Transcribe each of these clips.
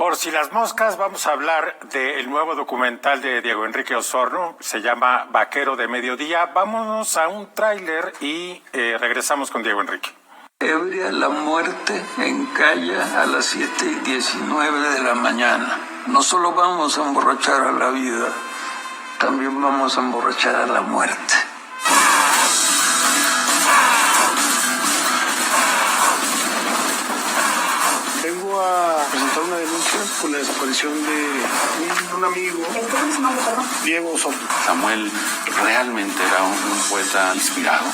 Por si las moscas, vamos a hablar del nuevo documental de Diego Enrique Osorno, se llama Vaquero de Mediodía. Vámonos a un tráiler y regresamos con Diego Enrique. Ebria, la muerte encalla a las 7:19 de la mañana. No solo vamos a emborrachar a la vida, también vamos a emborrachar a la muerte. Vengo a presentar una denuncia por la desaparición de un amigo, Diego Osorno. Samuel realmente era un poeta inspirado.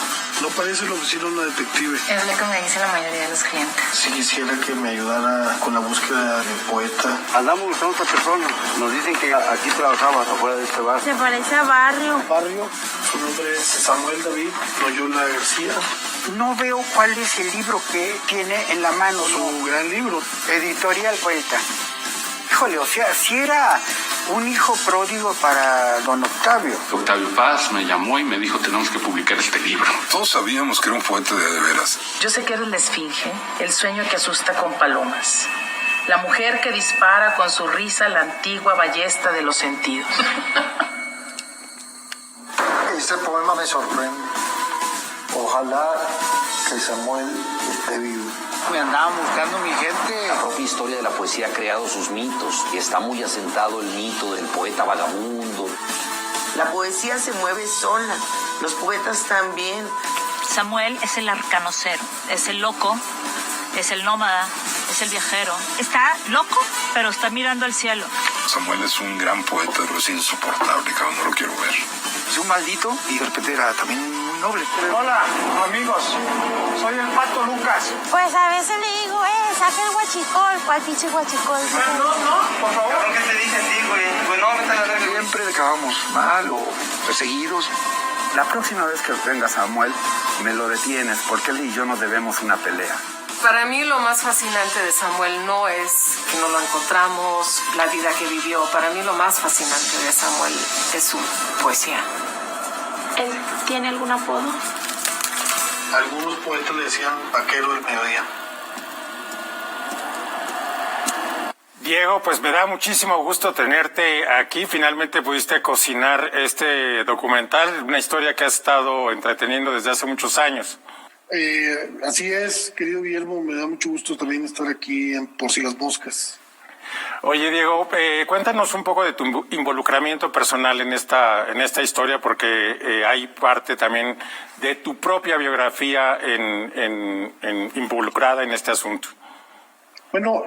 No parece lo que hicieron una detective. Es lo que me dicen la mayoría de los clientes. Si quisiera que me ayudara con la búsqueda del poeta. Andamos buscando a otra persona. Nos dicen que aquí trabajabas afuera de este bar. Se parece a Barrio. Barrio, su nombre es Samuel David Loyola García. No veo cuál es el libro que tiene en la mano. Su gran libro. Editorial Vuelta. Híjole, o sea, si era un hijo pródigo para don Octavio. Octavio Paz me llamó y me dijo, tenemos que publicar este libro. Todos sabíamos que era un poeta de veras. Yo sé que eres la esfinge, el sueño que asusta con palomas. La mujer que dispara con su risa la antigua ballesta de los sentidos. Este poema me sorprende. Ojalá que Samuel esté vivo. Me andaban buscando mi gente. La propia historia de la poesía ha creado sus mitos y está muy asentado el mito del poeta vagabundo. La poesía se mueve sola, los poetas también. Samuel es el arcanocero, es el loco, es el nómada, es el viajero. Está loco, pero está mirando al cielo. Samuel es un gran poeta, pero es insoportable, cabrón, no lo quiero ver. Es un maldito y de repente era también un noble. Hola, amigos. Soy el Pato Lucas. Pues a veces le digo, saca el guachicol. ¿Cuál pinche guachicol? No, por favor. ¿Qué te dije a ti, güey? Pues no, vete a la verga. Siempre acabamos mal o perseguidos. La próxima vez que venga Samuel, me lo detienes, porque él y yo nos debemos una pelea. Para mí lo más fascinante de Samuel no es que no lo encontramos, la vida que vivió. Para mí lo más fascinante de Samuel es su poesía. ¿Él tiene algún apodo? Algunos poetas le decían Vaquero del Mediodía. Diego, pues me da muchísimo gusto tenerte aquí. Finalmente pudiste cocinar este documental, una historia que has estado entreteniendo desde hace muchos años. Así es, querido Guillermo, me da mucho gusto también estar aquí en Por si las moscas. Oye, Diego, cuéntanos un poco de tu involucramiento personal en esta historia, porque hay parte también de tu propia biografía involucrada en este asunto. Bueno,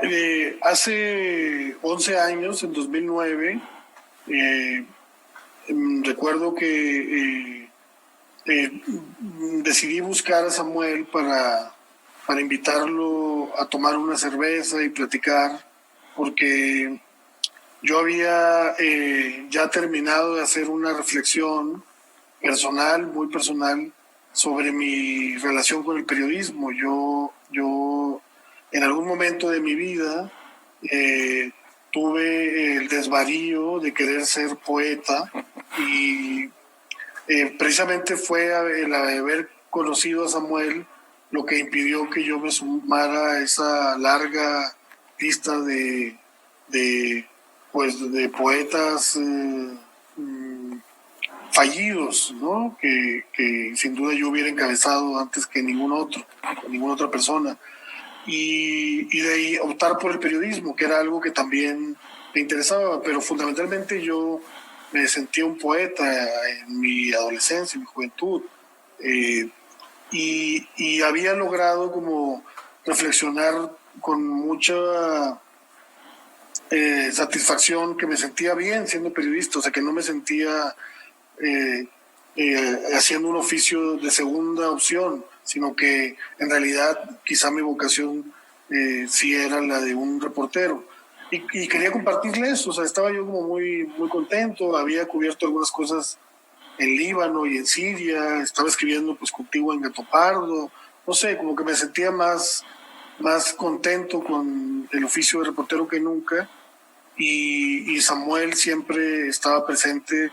hace 11 años, en 2009, recuerdo que decidí buscar a Samuel para invitarlo a tomar una cerveza y platicar, porque yo había ya terminado de hacer una reflexión personal, muy personal, sobre mi relación con el periodismo. Yo en algún momento de mi vida tuve el desvarío de querer ser poeta y precisamente fue el haber conocido a Samuel lo que impidió que yo me sumara a esa larga lista de poetas fallidos, ¿no? Que sin duda yo hubiera encabezado antes que ninguna otra persona. Y de ahí optar por el periodismo, que era algo que también me interesaba, pero fundamentalmente yo me sentía un poeta en mi adolescencia, en mi juventud, y había logrado como reflexionar con mucha satisfacción que me sentía bien siendo periodista, o sea que no me sentía haciendo un oficio de segunda opción, sino que en realidad quizá mi vocación sí era la de un reportero. Y quería compartirle eso, o sea, estaba yo como muy, muy contento, había cubierto algunas cosas en Líbano y en Siria, estaba escribiendo pues contigo en Gato Pardo, no sé, como que me sentía más contento con el oficio de reportero que nunca, y Samuel siempre estaba presente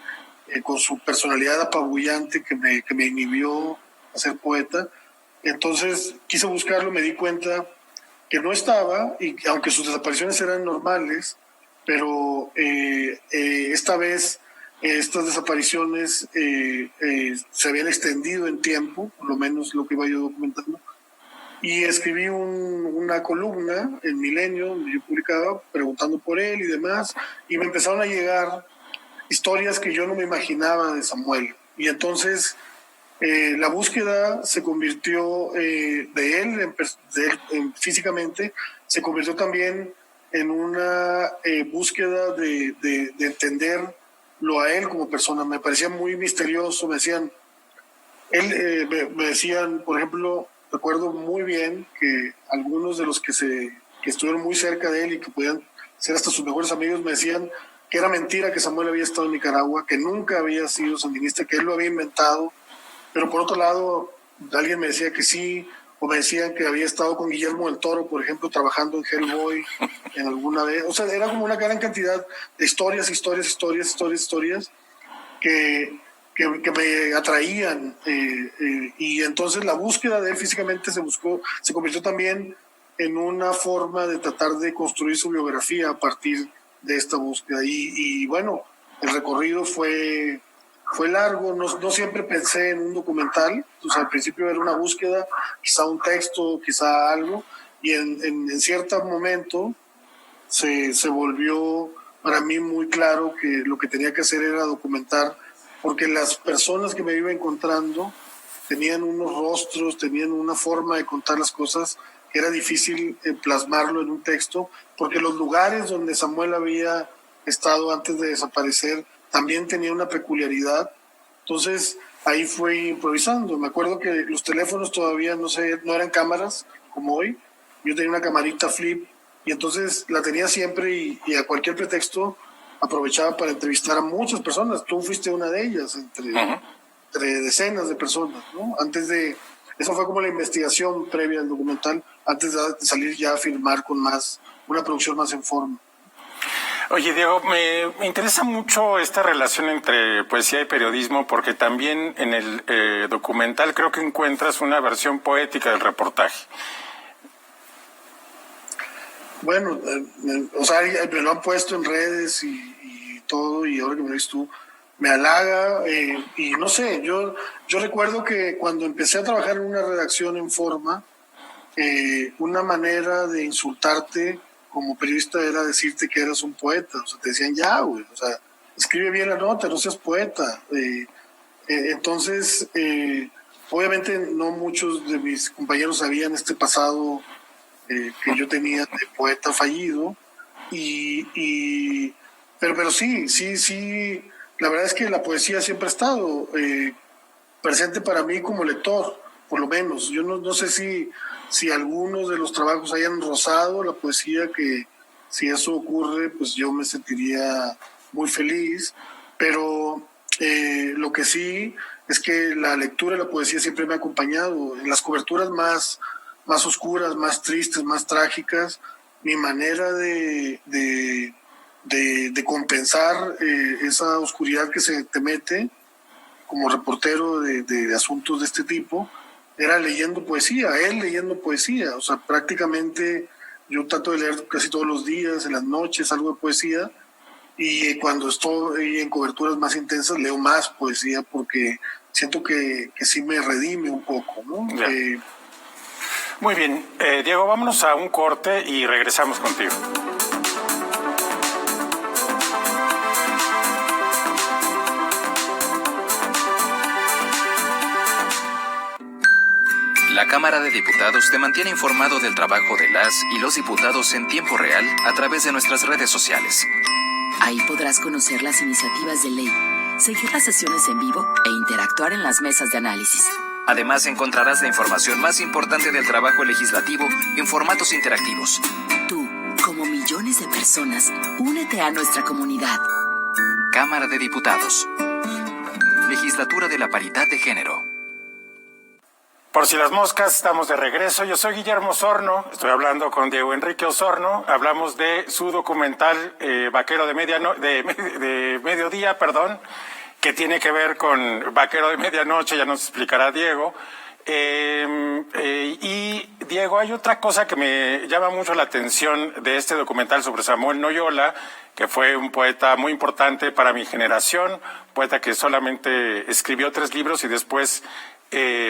con su personalidad apabullante que me inhibió a ser poeta. Entonces quise buscarlo, me di cuenta que no estaba, y aunque sus desapariciones eran normales, pero esta vez estas desapariciones se habían extendido en tiempo, por lo menos lo que iba yo documentando, y escribí una columna en Milenio, donde yo publicaba, preguntando por él y demás, y me empezaron a llegar historias que yo no me imaginaba de Samuel. Y entonces la búsqueda se convirtió de él físicamente, se convirtió también en una búsqueda de entenderlo a él como persona. Me parecía muy misterioso, me decían, por ejemplo, recuerdo muy bien que algunos de los que estuvieron muy cerca de él y que podían ser hasta sus mejores amigos me decían que era mentira que Samuel había estado en Nicaragua, que nunca había sido sandinista, que él lo había inventado. Pero por otro lado, alguien me decía que sí, o me decían que había estado con Guillermo del Toro, por ejemplo, trabajando en Hellboy en alguna vez. O sea, era como una gran cantidad de historias que me atraían. Y entonces la búsqueda de él físicamente se convirtió también en una forma de tratar de construir su biografía a partir de esta búsqueda. Y bueno, el recorrido fue largo, no siempre pensé en un documental. O sea, al principio era una búsqueda, quizá un texto, quizá algo, y en cierto momento se volvió para mí muy claro que lo que tenía que hacer era documentar, porque las personas que me iba encontrando tenían unos rostros, tenían una forma de contar las cosas que era difícil plasmarlo en un texto, porque los lugares donde Samuel había estado antes de desaparecer también tenía una peculiaridad. Entonces ahí fui improvisando. Me acuerdo que los teléfonos todavía no eran cámaras como hoy. Yo tenía una camarita flip y entonces la tenía siempre y a cualquier pretexto aprovechaba para entrevistar a muchas personas. Tú fuiste una de ellas, entre decenas de personas, ¿no? Eso fue como la investigación previa al documental, antes de salir ya a filmar con una producción más en forma. Oye, Diego, me interesa mucho esta relación entre poesía y periodismo, porque también en el documental creo que encuentras una versión poética del reportaje. Bueno, o sea, me lo han puesto en redes y todo, y ahora que me lo dices tú, me halaga, y no sé, yo recuerdo que cuando empecé a trabajar en una redacción en forma, una manera de insultarte como periodista era decirte que eras un poeta. O sea, te decían, ya, güey, o sea, escribe bien la nota, no seas poeta. Entonces, obviamente no muchos de mis compañeros sabían este pasado que yo tenía de poeta fallido, pero sí, la verdad es que la poesía siempre ha estado presente para mí como lector, por lo menos. Yo no sé si algunos de los trabajos hayan rozado la poesía, que si eso ocurre, pues yo me sentiría muy feliz, pero lo que sí es que la lectura de la poesía siempre me ha acompañado. En las coberturas más oscuras, más tristes, más trágicas, mi manera de compensar esa oscuridad que se te mete como reportero de asuntos de este tipo era leyendo poesía, él leyendo poesía. O sea, prácticamente yo trato de leer casi todos los días, en las noches, algo de poesía, y cuando estoy en coberturas más intensas leo más poesía, porque siento que sí me redime un poco, ¿no? Muy bien, Diego, vámonos a un corte y regresamos contigo. La Cámara de Diputados te mantiene informado del trabajo de las y los diputados en tiempo real a través de nuestras redes sociales. Ahí podrás conocer las iniciativas de ley, seguir las sesiones en vivo e interactuar en las mesas de análisis. Además, encontrarás la información más importante del trabajo legislativo en formatos interactivos. Tú, como millones de personas, únete a nuestra comunidad. Cámara de Diputados. Legislatura de la Paridad de Género. Por si las moscas, estamos de regreso. Yo soy Guillermo Osorno, estoy hablando con Diego Enrique Osorno. Hablamos de su documental Vaquero de Mediodía, que tiene que ver con Vaquero de Medianoche, ya nos explicará Diego. Y Diego, hay otra cosa que me llama mucho la atención de este documental sobre Samuel Noyola, que fue un poeta muy importante para mi generación, poeta que solamente escribió 3 libros y después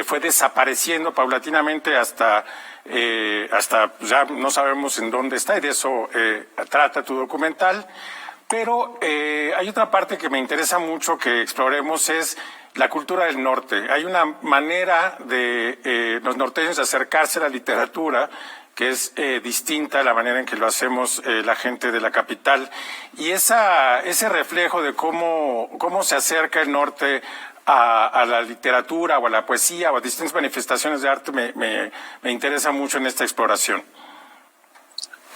fue desapareciendo paulatinamente hasta ya no sabemos en dónde está, y de eso trata tu documental. Pero hay otra parte que me interesa mucho que exploremos, es la cultura del norte. Hay una manera de los norteños de acercarse a la literatura que es distinta a la manera en que lo hacemos la gente de la capital. Y ese reflejo de cómo se acerca el norte a la literatura o a la poesía o a distintas manifestaciones de arte me interesa mucho en esta exploración.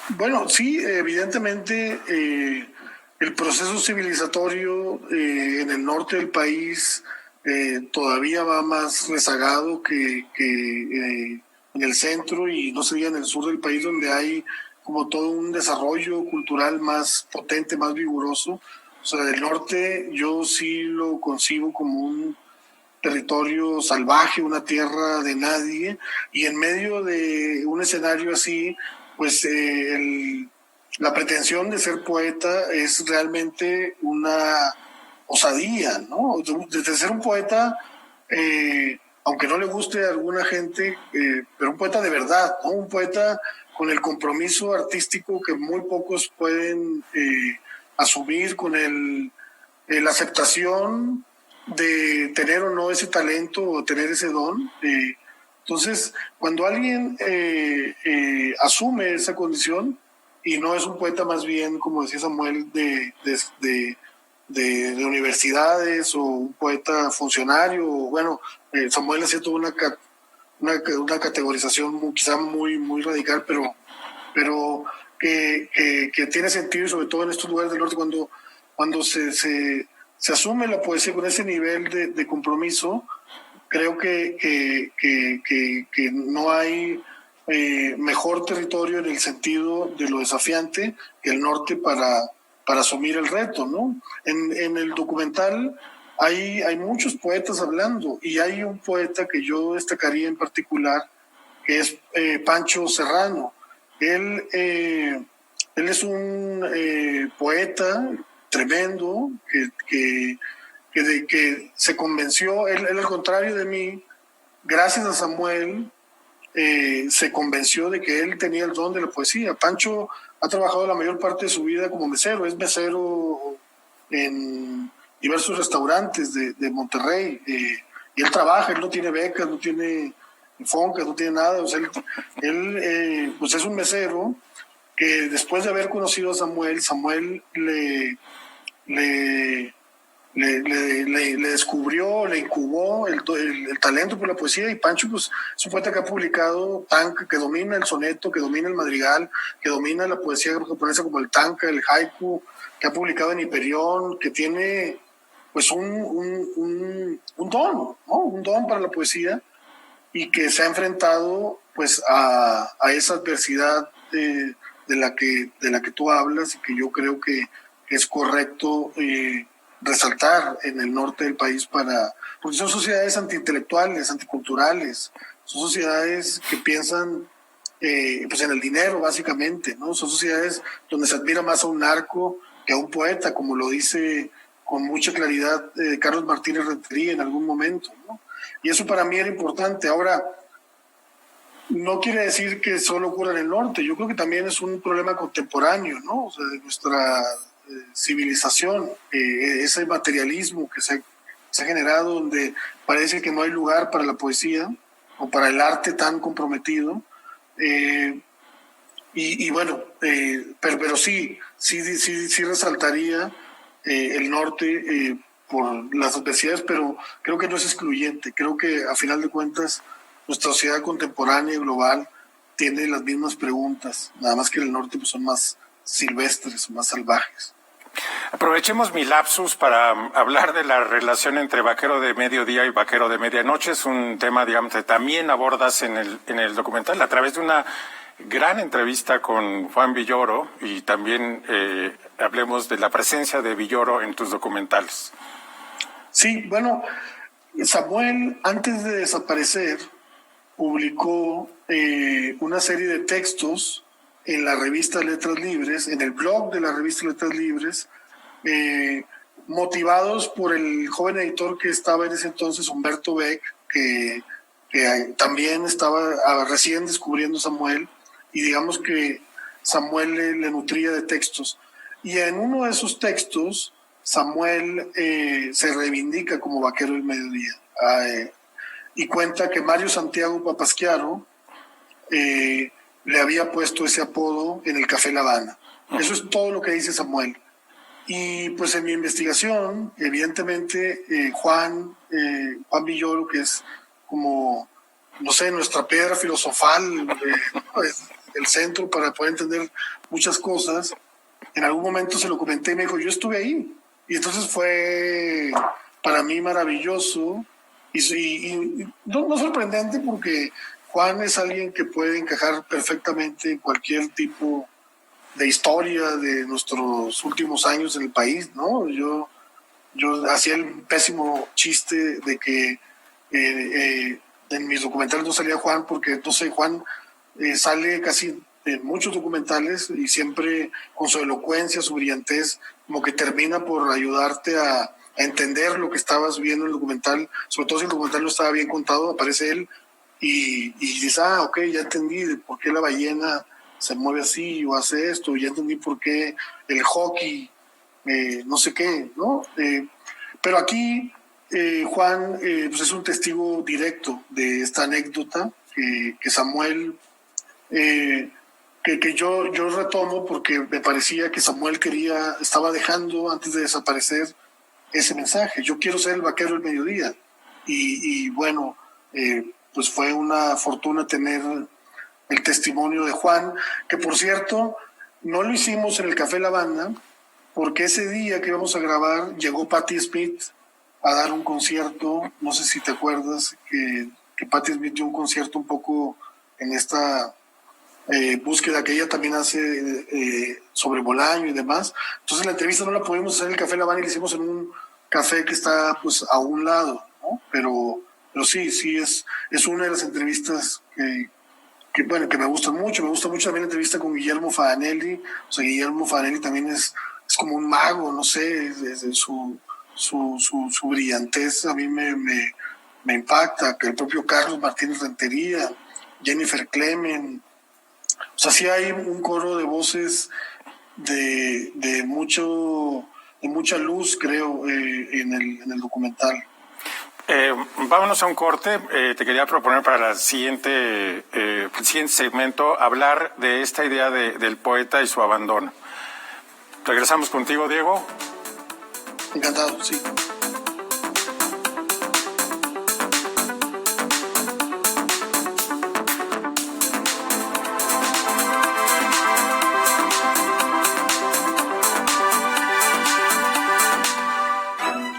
Bueno, sí, evidentemente el proceso civilizatorio en el norte del país todavía va más rezagado que en el centro, y no se diga en el sur del país, donde hay como todo un desarrollo cultural más potente, más vigoroso. O sea, el norte yo sí lo concibo como un territorio salvaje, una tierra de nadie, y en medio de un escenario así, pues la pretensión de ser poeta es realmente una osadía, ¿no? Desde ser un poeta, aunque no le guste a alguna gente, pero un poeta de verdad, ¿no? Un poeta con el compromiso artístico que muy pocos pueden asumir, con la aceptación de tener o no ese talento o tener ese don. Entonces, cuando alguien asume esa condición y no es un poeta más bien, como decía Samuel, de universidades, o un poeta funcionario, o bueno, Samuel hacía toda una categorización quizá muy radical, pero que tiene sentido, y sobre todo en estos lugares del norte, cuando se asume la poesía con ese nivel de compromiso, creo que no hay mejor territorio en el sentido de lo desafiante que el norte para asumir el reto, ¿no? En el documental hay muchos poetas hablando, y hay un poeta que yo destacaría en particular, que es Pancho Serrano. Él es un poeta tremendo que se convenció, él al contrario de mí, gracias a Samuel, se convenció de que él tenía el don de la poesía. Pancho ha trabajado la mayor parte de su vida como mesero, es mesero en diversos restaurantes de Monterrey, y él trabaja, él no tiene becas, no tiene foncas, no tiene nada. O sea, él pues es un mesero que después de haber conocido a Samuel le descubrió, le incubó el talento por la poesía. Y Pancho, pues, es un poeta que ha publicado tanka, que domina el soneto, que domina el madrigal, que domina la poesía japonesa como el tanka, el haiku, que ha publicado en Hiperión, que tiene pues un don, ¿no? Un don para la poesía, y que se ha enfrentado pues a esa adversidad de la que tú hablas, y que yo creo que es correcto resaltar en el norte del país, porque son sociedades antiintelectuales, anticulturales, son sociedades que piensan pues en el dinero, básicamente, ¿no? Son sociedades donde se admira más a un narco que a un poeta, como lo dice con mucha claridad Carlos Martínez Rentería en algún momento, ¿no? Y eso para mí era importante. Ahora, no quiere decir que solo ocurra en el norte. Yo creo que también es un problema contemporáneo, ¿no? O sea, de nuestra civilización, ese materialismo que se ha generado, donde parece que no hay lugar para la poesía o para el arte tan comprometido. Y bueno, pero sí resaltaría el norte por las adversidades, pero creo que no es excluyente. Creo que a final de cuentas nuestra sociedad contemporánea y global tiene las mismas preguntas, nada más que en el norte pues son más silvestres, más salvajes. Aprovechemos mi lapsus para hablar de la relación entre vaquero de mediodía y vaquero de medianoche. Es un tema, digamos, que también abordas en el documental a través de una gran entrevista con Juan Villoro, y también hablemos de la presencia de Villoro en tus documentales. Sí, bueno, Samuel, antes de desaparecer, publicó una serie de textos en la revista Letras Libres, en el blog de la revista Letras Libres, motivados por el joven editor que estaba en ese entonces, Humberto Beck, que también estaba recién descubriendo Samuel, y digamos que Samuel le nutría de textos. Y en uno de esos textos, Samuel se reivindica como vaquero del mediodía, y cuenta que Mario Santiago Papasquiaro le había puesto ese apodo en el Café La Habana. Eso es todo lo que dice Samuel. Y pues en mi investigación, evidentemente, Juan Villoro, que es como, no sé, nuestra piedra filosofal, el centro para poder entender muchas cosas, en algún momento se lo comenté y me dijo, yo estuve ahí. Y entonces fue para mí maravilloso y no sorprendente, porque Juan es alguien que puede encajar perfectamente en cualquier tipo de historia de nuestros últimos años en el país, ¿no? Yo hacía el pésimo chiste de que en mis documentales no salía Juan, porque, no sé, Juan sale casi en muchos documentales y siempre con su elocuencia, su brillantez, como que termina por ayudarte a entender lo que estabas viendo en el documental, sobre todo si el documental no estaba bien contado, aparece él y dices, ok, ya entendí de por qué la ballena se mueve así o hace esto, ya entendí por qué el hockey, no sé qué, ¿no? Pero aquí Juan pues es un testigo directo de esta anécdota que Samuel, que yo retomo porque me parecía que Samuel estaba dejando antes de desaparecer ese mensaje: yo quiero ser el vaquero del mediodía. Y bueno, pues fue una fortuna tener el testimonio de Juan, que por cierto no lo hicimos en el Café La Habana, porque ese día que íbamos a grabar llegó Patti Smith a dar un concierto. No sé si te acuerdas que Patti Smith dio un concierto un poco en esta búsqueda que ella también hace sobre Bolaño y demás. Entonces la entrevista no la pudimos hacer en el Café La Habana y la hicimos en un café que está pues a un lado, ¿no? Pero sí es una de las entrevistas que me gustan mucho. Me gusta mucho también la entrevista con Guillermo Fadanelli. O sea, Guillermo Fadanelli también es como un mago, no sé, desde su brillantez a mí me impacta. Que el propio Carlos Martínez Rentería, Jennifer Clemen. O sea, sí hay un coro de voces de mucha luz, creo, en el documental. Vámonos a un corte. Te quería proponer para el siguiente segmento hablar de esta idea del poeta y su abandono. Regresamos contigo, Diego. Encantado, sí.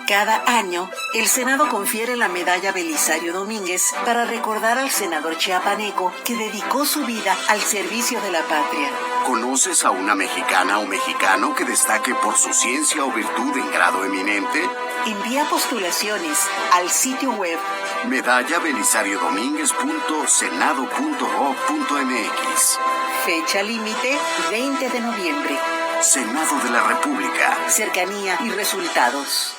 Cada año, el Senado confiere la medalla Belisario Domínguez para recordar al senador chiapaneco que dedicó su vida al servicio de la patria. ¿Conoces a una mexicana o mexicano que destaque por su ciencia o virtud en grado eminente? Envía postulaciones al sitio web medallabelisario-domínguez.senado.gov.mx. Fecha límite 20 de noviembre. Senado de la República. Cercanía y resultados.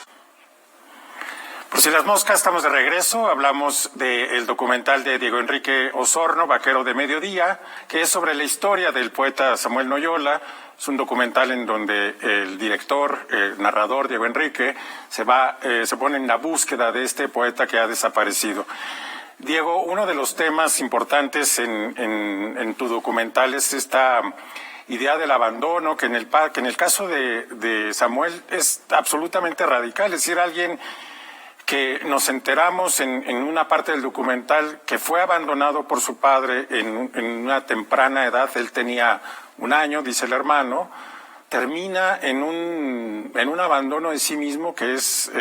Pues si las moscas, estamos de regreso. Hablamos del documental de Diego Enrique Osorno, Vaquero de Mediodía, que es sobre la historia del poeta Samuel Noyola. Es un documental en donde el director, el narrador Diego Enrique, se pone en la búsqueda de este poeta que ha desaparecido. Diego, uno de los temas importantes en tu documental es esta idea del abandono, que en el caso de Samuel es absolutamente radical. Es decir, alguien que nos enteramos en una parte del documental que fue abandonado por su padre en una temprana edad. Él tenía 1 año, dice el hermano. Termina en un abandono de sí mismo que es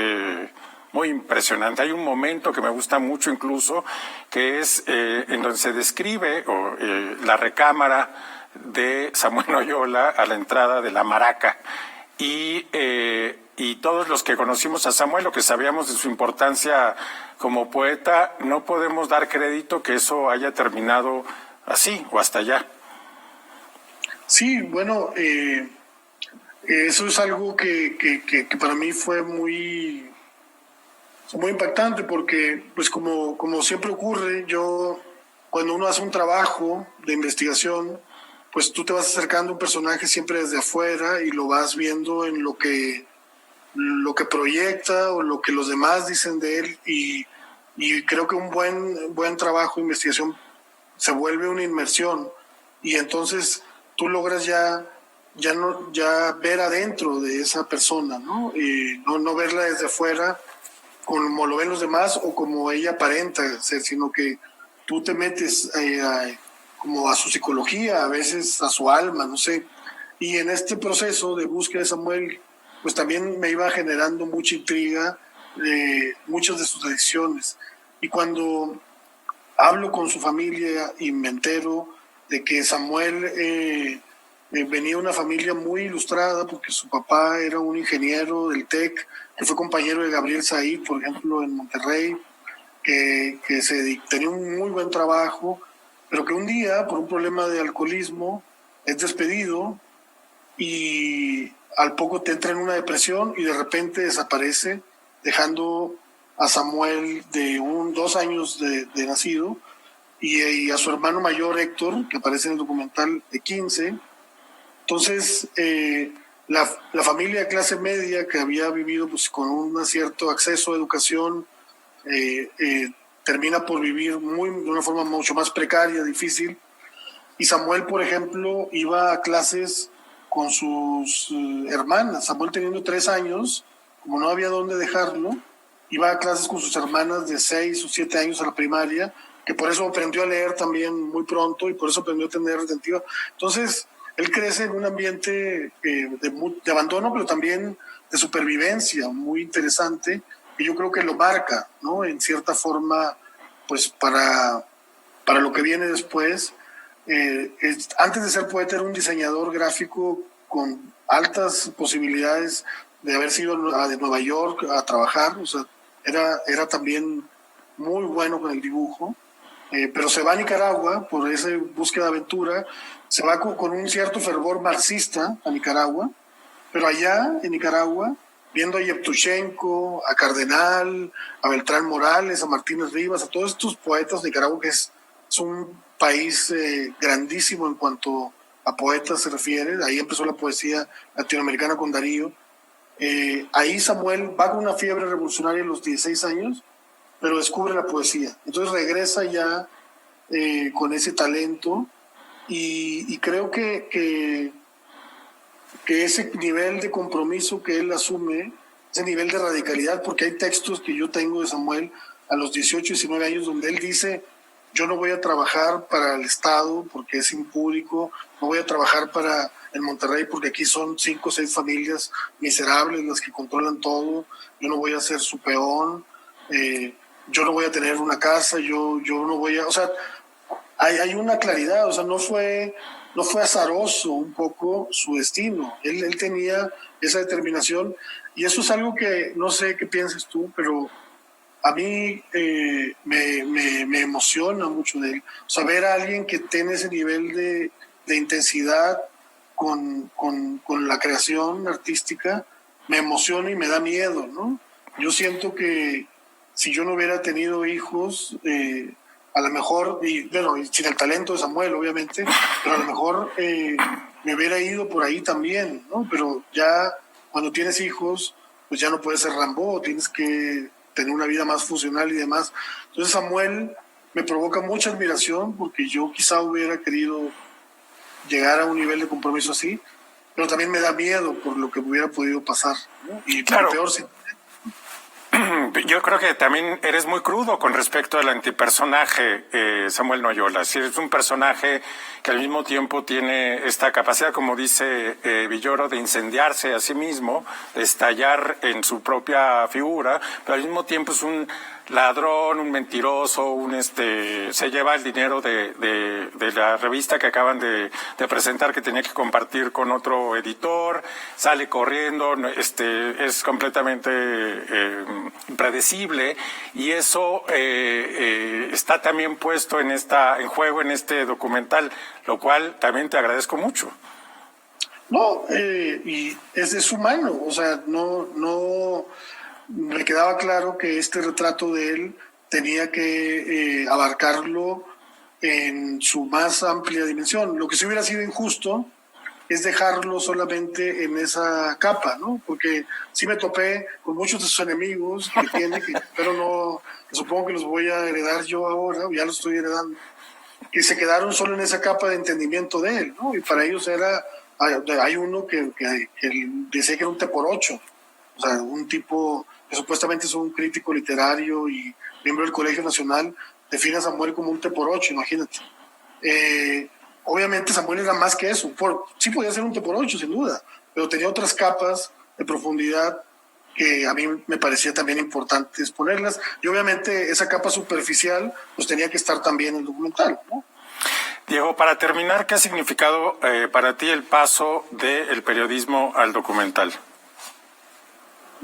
muy impresionante. Hay un momento que me gusta mucho incluso, que es en donde se describe la recámara de Samuel Noyola a la entrada de La Maraca. y todos los que conocimos a Samuel, lo que sabíamos de su importancia como poeta, no podemos dar crédito que eso haya terminado así o hasta allá. Sí, bueno, eso es algo que para mí fue muy impactante porque, pues como siempre ocurre, cuando uno hace un trabajo de investigación, pues tú te vas acercando a un personaje siempre desde afuera y lo vas viendo en lo que proyecta o lo que los demás dicen de él, y creo que un buen trabajo de investigación se vuelve una inmersión, y entonces tú logras ya ver adentro de esa persona, ¿no? Y no verla desde afuera como lo ven los demás o como ella aparenta ser, sino que tú te metes como a su psicología, a veces a su alma, no sé. Y en este proceso de búsqueda de Samuel, pues también me iba generando mucha intriga de muchas de sus decisiones. Y cuando hablo con su familia y me entero de que Samuel venía de una familia muy ilustrada, porque su papá era un ingeniero del TEC, que fue compañero de Gabriel Said, por ejemplo, en Monterrey, que tenía un muy buen trabajo, pero que un día, por un problema de alcoholismo, es despedido y al poco te entra en una depresión y de repente desaparece, dejando a Samuel de 2 años de nacido y a su hermano mayor Héctor, que aparece en el documental, de 15. Entonces, la familia de clase media que había vivido pues, con un cierto acceso a educación termina por vivir de una forma mucho más precaria, difícil. Y Samuel, por ejemplo, iba a clases con sus hermanas. Samuel, teniendo 3 años, como no había dónde dejarlo, iba a clases con sus hermanas de 6 o 7 años a la primaria, que por eso aprendió a leer también muy pronto y por eso aprendió a tener retentiva. Entonces, él crece en un ambiente de abandono, pero también de supervivencia muy interesante, y yo creo que lo marca, ¿no? En cierta forma, pues para lo que viene después. Antes de ser poeta era un diseñador gráfico con altas posibilidades de haber sido de Nueva York a trabajar, o sea, era también muy bueno con el dibujo, pero se va a Nicaragua por esa búsqueda de aventura, se va con un cierto fervor marxista a Nicaragua, pero allá en Nicaragua, viendo a Yevtushenko, a Cardenal, a Beltrán Morales, a Martínez Rivas, a todos estos poetas de Nicaragua, que es un país grandísimo en cuanto a poetas se refiere. Ahí empezó la poesía latinoamericana con Darío. Ahí Samuel va con una fiebre revolucionaria a los 16 años, pero descubre la poesía. Entonces regresa ya con ese talento y creo que ese nivel de compromiso que él asume, ese nivel de radicalidad, porque hay textos que yo tengo de Samuel a los 18, 19 años donde él dice: yo no voy a trabajar para el Estado porque es impúdico, no voy a trabajar para el Monterrey porque aquí son 5 o 6 familias miserables las que controlan todo, yo no voy a ser su peón, yo no voy a tener una casa, yo no voy a... O sea, hay una claridad, o sea, no fue azaroso un poco su destino, él tenía esa determinación, y eso es algo que no sé qué pienses tú, pero a mí me emociona mucho de él. O sea, ver a alguien que tiene ese nivel de intensidad con la creación artística me emociona y me da miedo, ¿no? Yo siento que si yo no hubiera tenido hijos, a lo mejor, y bueno, sin el talento de Samuel, obviamente, pero a lo mejor me hubiera ido por ahí también, ¿no? Pero ya cuando tienes hijos, pues ya no puedes ser Rambo, tienes que tener una vida más funcional y demás. Entonces Samuel me provoca mucha admiración porque yo quizá hubiera querido llegar a un nivel de compromiso así, pero también me da miedo por lo que hubiera podido pasar, ¿no? Y claro, peor si... Yo creo que también eres muy crudo con respecto al antipersonaje, Samuel Noyola. Si eres un personaje que al mismo tiempo tiene esta capacidad, como dice Villoro, de incendiarse a sí mismo, de estallar en su propia figura, pero al mismo tiempo es un ladrón, un mentiroso, se lleva el dinero de la revista que acaban de presentar, que tenía que compartir con otro editor, sale corriendo, es completamente impredecible, y eso está también puesto en juego en este documental, lo cual también te agradezco mucho. No, y es humano, o sea, no me quedaba claro que este retrato de él tenía que abarcarlo en su más amplia dimensión. Lo que sí hubiera sido injusto es dejarlo solamente en esa capa, ¿no? Porque sí me topé con muchos de sus enemigos que tiene, pero no, supongo que los voy a heredar yo ahora, o ya los estoy heredando, que se quedaron solo en esa capa de entendimiento de él, ¿no? Y para ellos hay uno que decía que era un T por 8, o sea, un tipo que supuestamente es un crítico literario y miembro del Colegio Nacional, define a Samuel como un T por 8, imagínate. Obviamente Samuel era más que eso, sí podía ser un T por 8 sin duda, pero tenía otras capas de profundidad que a mí me parecía también importante exponerlas, y obviamente esa capa superficial pues tenía que estar también en el documental, ¿no? Diego, para terminar, ¿qué ha significado para ti el paso del periodismo al documental?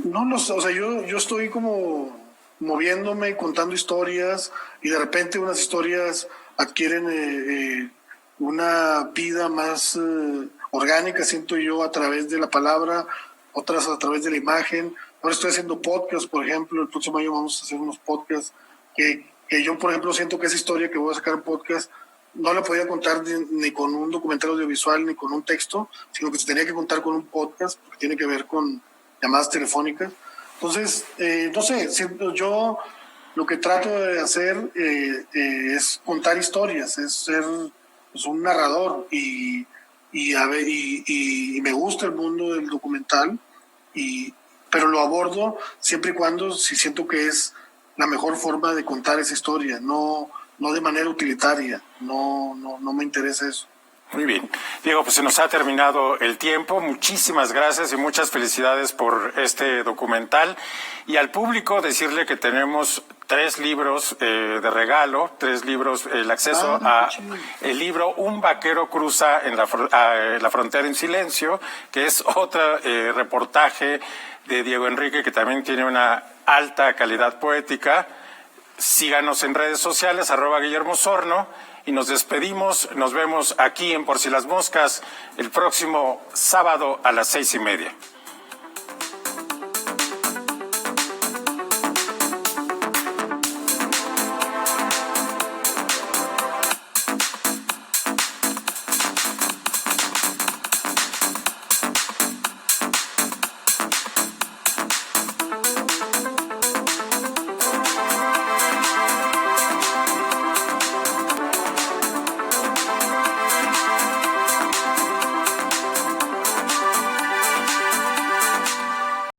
No lo sé, o sea, yo estoy como moviéndome, contando historias, y de repente unas historias adquieren una vida más orgánica, siento yo, a través de la palabra, otras a través de la imagen. Ahora estoy haciendo podcasts, por ejemplo, el próximo año vamos a hacer unos podcasts que yo, por ejemplo, siento que esa historia que voy a sacar en podcast no la podía contar ni con un documental audiovisual ni con un texto, sino que se tenía que contar con un podcast, porque tiene que ver con llamadas telefónicas. Entonces, no sé, yo lo que trato de hacer es contar historias, es ser pues, un narrador, y me gusta el mundo del documental, pero lo abordo siempre y cuando si siento que es la mejor forma de contar esa historia, no de manera utilitaria, no me interesa eso. Muy bien. Diego, pues se nos ha terminado el tiempo. Muchísimas gracias y muchas felicidades por este documental. Y al público decirle que tenemos 3 libros de regalo, 3 libros, el acceso a el libro Un vaquero cruza en la frontera en silencio, que es otro reportaje de Diego Enrique que también tiene una alta calidad poética. Síganos en redes sociales, @Guillermo Sorno, y nos despedimos. Nos vemos aquí en Por si las moscas el próximo sábado a las 6:30.